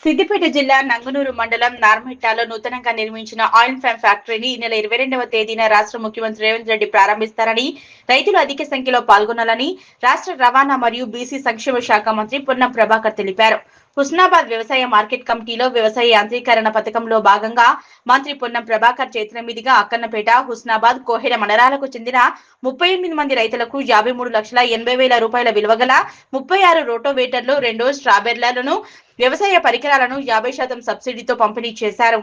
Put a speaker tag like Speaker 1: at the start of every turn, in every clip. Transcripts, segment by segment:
Speaker 1: సిద్దిపేట జిల్లా నంగనూరు మండలం నార్మెట్టాలో నూతనంగా నిర్మించిన ఆయిల్ ఫామ్ ఫ్యాక్టరీని ఈ నెల 22వ తేదీన రాష్ట్ర ముఖ్యమంత్రి రేవంత్ రెడ్డి ప్రారంభిస్తారని, రైతులు అధిక సంఖ్యలో పాల్గొనాలని రాష్ట్ర రవాణా మరియు బీసీ సంక్షేమ శాఖ మంత్రి పొన్నం ప్రభాకర్ తెలిపారు. హుస్నాబాద్ వ్యవసాయ మార్కెట్ కమిటీలో వ్యవసాయ యాంత్రీకరణ పథకంలో భాగంగా మంత్రి పొన్నం ప్రభాకర్ చేతుల మీదుగా అక్కన్నపేట, హుస్నాబాద్, కోహెడ మండలాలకు చెందిన 38 మంది రైతులకు 53,80,000 రూపాయల విలువగల 36 రోటోవేటర్లు, 2 స్ట్రాబెర్లను, వ్యవసాయ పరికరాలను 50% సబ్సిడీతో పంపిణీ చేశారు.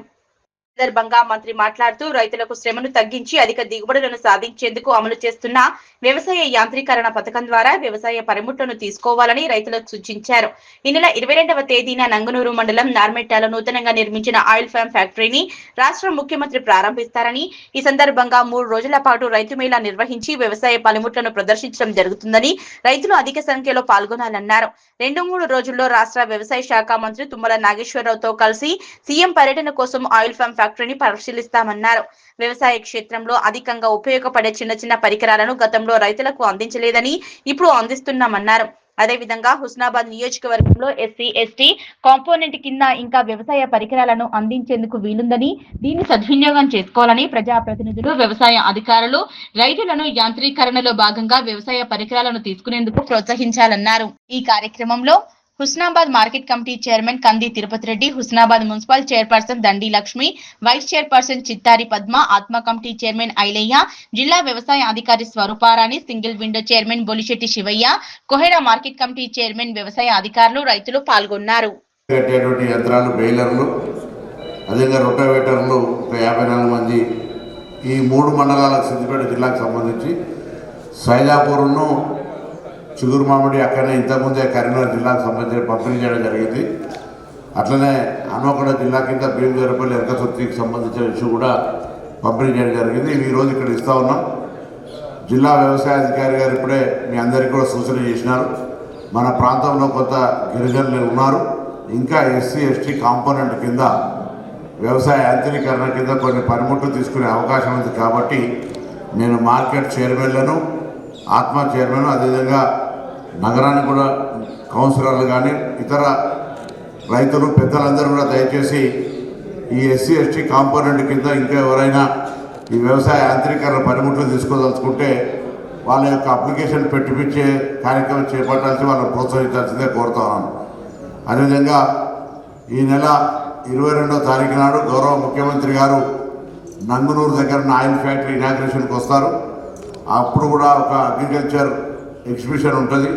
Speaker 1: సందర్భంగా మంత్రి మాట్లాడుతూ రైతులకు శ్రమను తగ్గించి అధిక దిగుబడులను సాధించేందుకు అమలు చేస్తున్న వ్యవసాయ యాంత్రీకరణ పథకం ద్వారా వ్యవసాయ పనిముట్లను తీసుకోవాలని రైతులకు సూచించారు. ఈ నెల 22వ తేదీన నంగనూరు మండలం నార్మెట్టాలో నూతనంగా నిర్మించిన ఆయిల్ ఫామ్ ఫ్యాక్టరీని రాష్ట్ర ముఖ్యమంత్రి ప్రారంభిస్తారని, ఈ సందర్భంగా 3 రోజుల పాటు రైతు మేళా నిర్వహించి వ్యవసాయ పనిముట్లను ప్రదర్శించడం జరుగుతుందని, రైతులు అధిక సంఖ్యలో పాల్గొనాలన్నారు. 2-3 రోజుల్లో రాష్ట్ర వ్యవసాయ శాఖ మంత్రి తుమ్మల నాగేశ్వరరావుతో కలిసి సీఎం పర్యటన కోసం ఆయిల్ ఫామ్ ఫ్యాక్టరీని పరిశీలిస్తామన్నారు. వ్యవసాయ క్షేత్రంలో అధికంగా ఉపయోగపడే చిన్న పరికరాలను గతంలో రైతులకు అందించలేదని ఇప్పుడు అందిస్తున్నామన్నారు. అదేవిధంగా హుస్నాబాద్ నియోజకవర్గంలో ఎస్సీ, ఎస్టీ కాంపోనెంట్ కింద ఇంకా వ్యవసాయ పరికరాలను అందించేందుకు వీలుందని, దీన్ని సద్వినియోగం చేసుకోవాలని ప్రజాప్రతినిధులు, వ్యవసాయ అధికారులు రైతులను యాంత్రీకరణలో భాగంగా వ్యవసాయ పరికరాలను తీసుకునేందుకు ప్రోత్సహించాలన్నారు. ఈ కార్యక్రమంలో హుస్నాబాద్ మార్కెట్ కమిటీ చైర్మన్ కంది తిరుపతి రెడ్డి, హుస్నాబాద్ మున్సిపల్ చైర్పర్సన్ దండి లక్ష్మి, వైస్ చైర్పర్సన్ చిత్తారి పద్మ, ఆత్మ కమిటీ చైర్మన్ ఐలయ్య, జిల్లా వ్యవసాయ అధికారి Swarupa Rani, single window chairman Bolisetti Shivayya, Koheda market committee chairman, వ్యవసాయ అధికారులు, రైతులు పాల్గొన్నారు.
Speaker 2: ఈ 3 మండలాలకు సిద్దిపేట జిల్లాకు సంబంధించి సైదాపూర్ను, చిగురు మామిడి అక్కడనే ఇంతకుముందే కరీంనగర్ జిల్లాకు సంబంధించి పంపిణీ చేయడం జరిగింది. అట్లనే హన్మకొండ జిల్లా కింద భీమదేవరపల్లి ఎరకతుర్తికి సంబంధించిన ఇష్యూ కూడా పంపిణీ చేయడం జరిగింది. ఈరోజు ఇక్కడ ఇస్తూ ఉన్నాం. జిల్లా వ్యవసాయ అధికారి గారు ఇప్పుడే మీ అందరికీ కూడా సూచన చేసినారు. మన ప్రాంతంలో కొంత గిరిజనులు ఉన్నారు, ఇంకా ఎస్సీ, ఎస్టీ కాంపోనెంట్ కింద వ్యవసాయ యాంత్రీకరణ కింద కొన్ని పనిముట్లు తీసుకునే అవకాశం ఉంది. కాబట్టి నేను మార్కెట్ చైర్మన్లను, ఆత్మ చైర్మన్, అదేవిధంగా నగరానికి కూడా కౌన్సిలర్లు కానీ ఇతర రైతులు పెద్దలందరూ కూడా దయచేసి ఈ ఎస్సీ, ఎస్టీ కాంపోనెంట్ కింద ఇంకా ఎవరైనా ఈ వ్యవసాయ యాంత్రీకరణ పనిముట్లు తీసుకోదలుచుకుంటే వాళ్ళ యొక్క అప్లికేషన్ పెట్టిపించే కార్యక్రమం చేపట్టాల్సి వాళ్ళని ప్రోత్సహించాల్సిందే కోరుతున్నాను. అదేవిధంగా ఈ నెల 22వ తారీఖు నాడు గౌరవ ముఖ్యమంత్రి గారు నంగునూరు దగ్గర ఆయిల్ ఫ్యాక్టరీ ఇనాగ్రేషన్కి వస్తారు. అప్పుడు కూడా ఒక అగ్రికల్చర్ ఎగ్జిబిషన్ ఉంటుంది.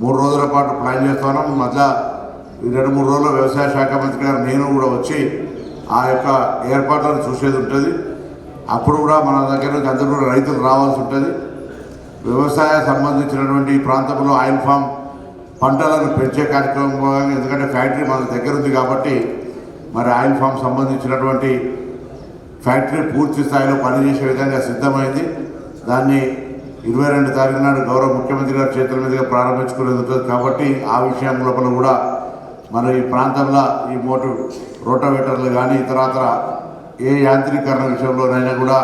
Speaker 2: 3 రోజుల పాటు ప్లాన్ చేస్తున్నాం. మధ్య 2-3 రోజుల్లో వ్యవసాయ శాఖ మంత్రి గారు నేను కూడా వచ్చి ఆ యొక్క ఏర్పాట్లను చూసేది ఉంటుంది. అప్పుడు కూడా మన దగ్గర నుంచి అందరూ కూడా రైతులు రావాల్సి ఉంటుంది. వ్యవసాయ సంబంధించినటువంటి ఈ ప్రాంతంలో ఆయిల్ ఫామ్ పంటలను పెంచే కార్యక్రమం, ఎందుకంటే ఫ్యాక్టరీ మన దగ్గర ఉంది కాబట్టి మరి ఆయిల్ ఫామ్ సంబంధించినటువంటి ఫ్యాక్టరీ పూర్తి స్థాయిలో పనిచేసే విధంగా సిద్ధమైంది. దాన్ని 22 తారీఖు నాడు గౌరవ ముఖ్యమంత్రి గారి చేతుల మీదుగా ప్రారంభించుకునేది ఉంటుంది. కాబట్టి ఆ విషయం లోపల కూడా మన ఈ ప్రాంతంలో ఈ రోటోవేటర్లు కానీ ఇతరత్ర ఏ యాంత్రీకరణ విషయంలోనైనా కూడా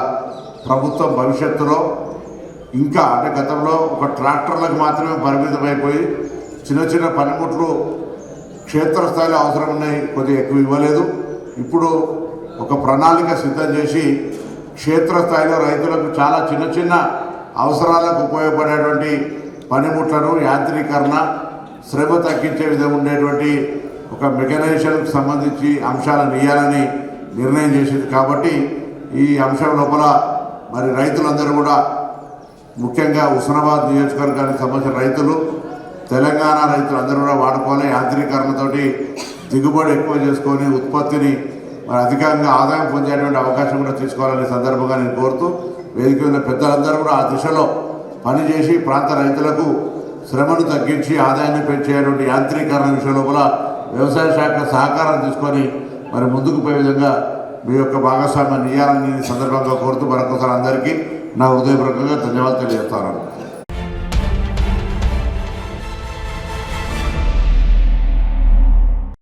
Speaker 2: ప్రభుత్వం భవిష్యత్తులో ఇంకా, అంటే గతంలో ఒక ట్రాక్టర్లకు మాత్రమే పరిమితమైపోయి చిన్న పనిముట్లు క్షేత్రస్థాయిలో అవసరం ఉన్నాయి, కొద్దిగా ఎక్కువ ఇవ్వలేదు. ఇప్పుడు ఒక ప్రణాళిక సిద్ధం చేసి క్షేత్రస్థాయిలో రైతులకు చాలా చిన్న అవసరాలకు ఉపయోగపడేటువంటి పనిముట్లను యాంత్రీకరణ, శ్రమ తగ్గించే విధంగా ఉండేటువంటి ఒక మెకనైజేషన్కి సంబంధించి అంశాలను ఇవ్వాలని నిర్ణయం చేసింది. కాబట్టి ఈ అంశం లోపల మరి రైతులందరూ కూడా, ముఖ్యంగా హుస్నాబాద్ నియోజకవర్గానికి సంబంధించిన రైతులు, తెలంగాణ రైతులు అందరూ కూడా వాడుకోవాలి. యాంత్రీకరణతోటి దిగుబడి ఎక్కువ చేసుకొని ఉత్పత్తిని మరి అధికంగా ఆదాయం పొందేటువంటి అవకాశం కూడా తీసుకోవాలనే సందర్భంగా నేను కోరుతూ, వేదిక ఉన్న పెద్దలందరూ కూడా ఆ దిశలో పనిచేసి ప్రాంత రైతులకు శ్రమను తగ్గించి ఆదాయాన్ని పెంచేటువంటి యాంత్రీకరణ విషయం లోపల వ్యవసాయ శాఖ సహకారం తీసుకొని మరి ముందుకు పోయే విధంగా మీ యొక్క భాగస్వామ్యాన్ని ఇవ్వాలని సందర్భంగా కోరుతూ మరొకసారి అందరికీ నా హృదయపూర్వకంగా ధన్యవాదాలు తెలియజేస్తాను.